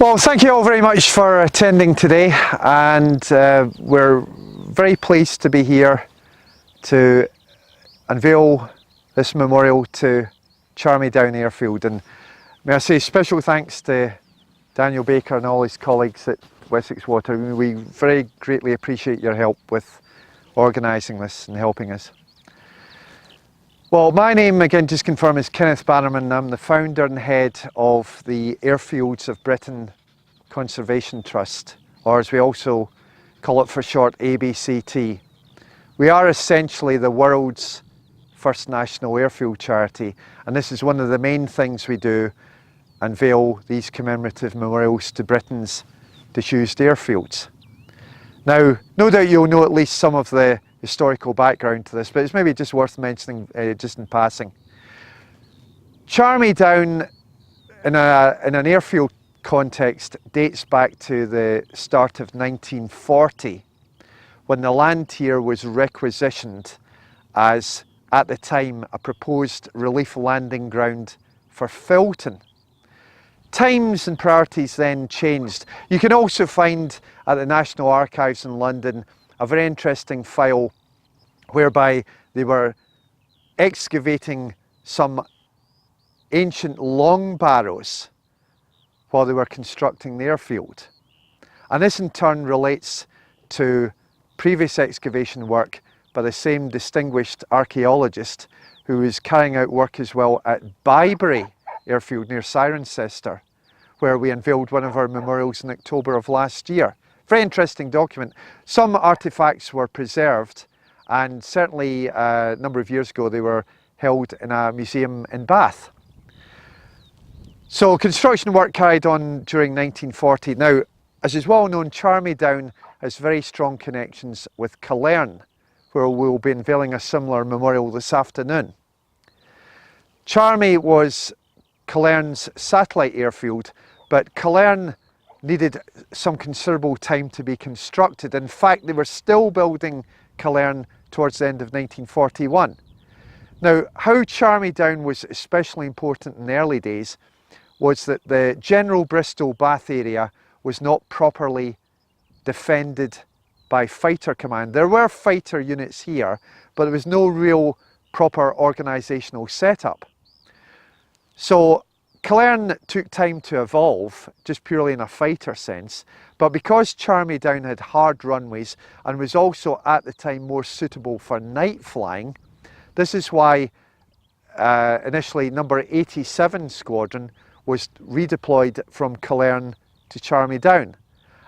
Well, thank you all very much for attending today, and we're very pleased to be here to unveil this memorial to Charmy Down Airfield. And may I say special thanks to Daniel Baker and all his colleagues at Wessex Water. We very greatly appreciate your help with organising this and helping us. Well, my name, again, just confirm, is Kenneth Bannerman. I'm the founder and head of the Airfields of Britain Conservation Trust, or as we also call it for short, ABCT. We are essentially the world's first national airfield charity, and this is one of the main things we do: unveil these commemorative memorials to Britain's disused airfields. Now, no doubt you'll know at least some of the historical background to this, but it's maybe just worth mentioning just in passing. Charmy Down, in an airfield context, dates back to the start of 1940, when the land here was requisitioned as, at the time, a proposed relief landing ground for Filton. Times and priorities then changed. You can also find at the National Archives in London a very interesting file whereby they were excavating some ancient long barrows while they were constructing the airfield. And this in turn relates to previous excavation work by the same distinguished archaeologist who was carrying out work as well at Bybury Airfield near Cirencester, where we unveiled one of our memorials in October of last year. Very interesting document. Some artefacts were preserved, and certainly a number of years ago they were held in a museum in Bath. So construction work carried on during 1940. Now, as is well known, Charmy Down has very strong connections with Killearn, where we'll be unveiling a similar memorial this afternoon. Charmy was Killearn's satellite airfield, but Killearn needed some considerable time to be constructed. In fact, they were still building Killearn towards the end of 1941. Now, how Charmy Down was especially important in the early days was that the general Bristol Bath area was not properly defended by fighter command. There were fighter units here, but there was no real proper organisational setup. So Killearn took time to evolve, just purely in a fighter sense, but because Charmy Down had hard runways and was also at the time more suitable for night flying, this is why initially number 87 Squadron was redeployed from Killearn to Charmy Down,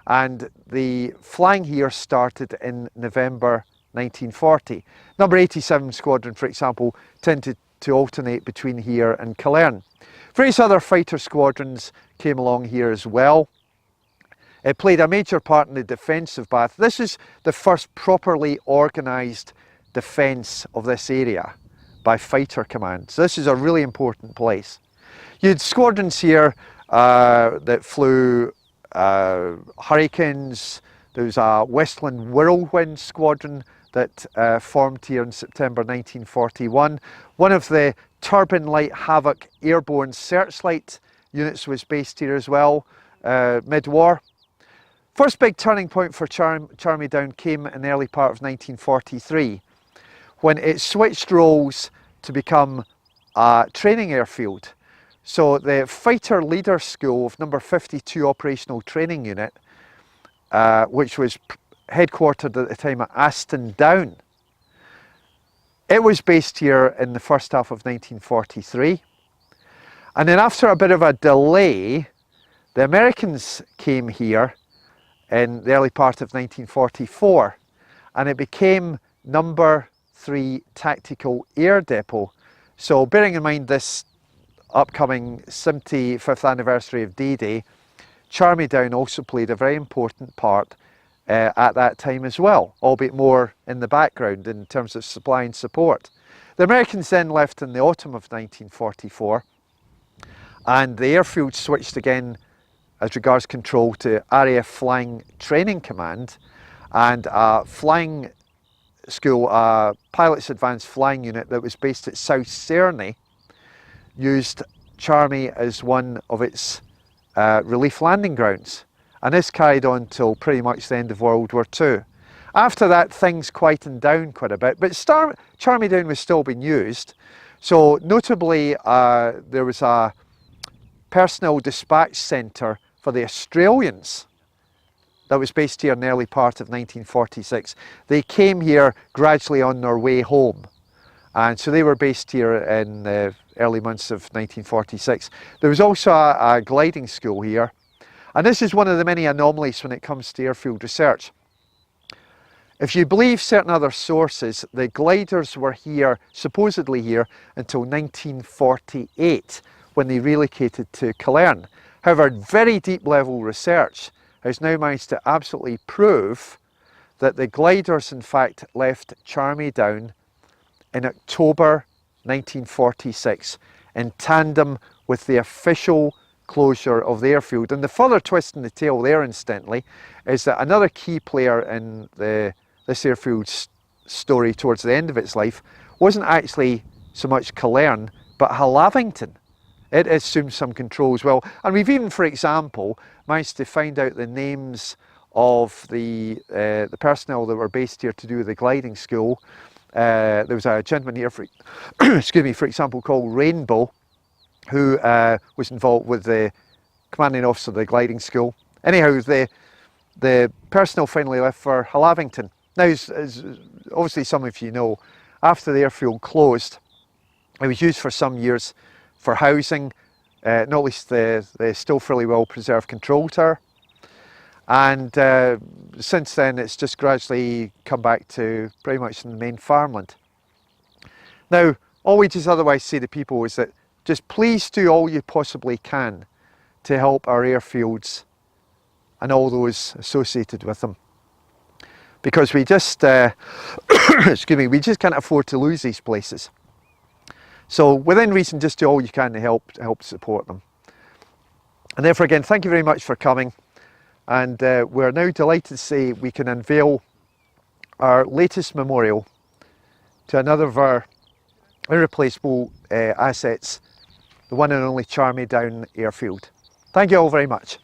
and the flying here started in November 1940. Number 87 Squadron, for example, tended to alternate between here and Killearn. Various other fighter squadrons came along here as well. It played a major part in the defence of Bath. This is the first properly organised defence of this area by fighter command. So this is a really important place. You had squadrons here that flew Hurricanes. There was a Westland Whirlwind Squadron that formed here in September 1941. One of the Turbine Light Havoc airborne searchlight units was based here as well, mid-war. First big turning point for Charmy Down came in the early part of 1943, when it switched roles to become a training airfield. So the Fighter Leader School of number 52 Operational Training Unit, which was headquartered at the time at Aston Down, it was based here in the first half of 1943. And then after a bit of a delay, the Americans came here in the early part of 1944, and it became number 3 Tactical Air Depot. So bearing in mind this upcoming 75th anniversary of D-Day, Charmy Down also played a very important part at that time as well, albeit more in the background in terms of supply and support. The Americans then left in the autumn of 1944, and the airfield switched again as regards control to RAF Flying Training Command, and a flying school, a Pilots Advanced Flying Unit that was based at South Cerney, used Charmy as one of its relief landing grounds. And this carried on till pretty much the end of World War II. After that, things quietened down quite a bit, but Charmy Down was still being used. So notably, there was a personnel dispatch centre for the Australians that was based here in the early part of 1946. They came here gradually on their way home. And so they were based here in the early months of 1946. There was also a gliding school here. And this is one of the many anomalies when it comes to airfield research. If you believe certain other sources, the gliders were here, supposedly here, until 1948, when they relocated to Killarn. However, very deep level research has now managed to absolutely prove that the gliders in fact left Charmy Down in October 1946 in tandem with the official closure of the airfield. And the further twist in the tail there, incidentally, is that another key player in this airfield's story towards the end of its life wasn't actually so much Killarn, but Hallavington. It assumed some control as well. And we've even, for example, managed to find out the names of the personnel that were based here to do the gliding school. There was a gentleman here, excuse me, for example, called Rainbow, who was involved with the commanding officer of the gliding school. Anyhow, the personnel finally left for Hallavington. Now, as obviously some of you know, after the airfield closed, it was used for some years for housing, not least the still fairly well preserved control tower. And since then, it's just gradually come back to pretty much in the main farmland. Now, all we just otherwise say to people is that just please do all you possibly can to help our airfields and all those associated with them. Because we just, excuse me, we just can't afford to lose these places. So within reason, just do all you can to help support them. And therefore again, thank you very much for coming. And we're now delighted to say we can unveil our latest memorial to another of our irreplaceable assets, the one and only Charmy Down Airfield. Thank you all very much.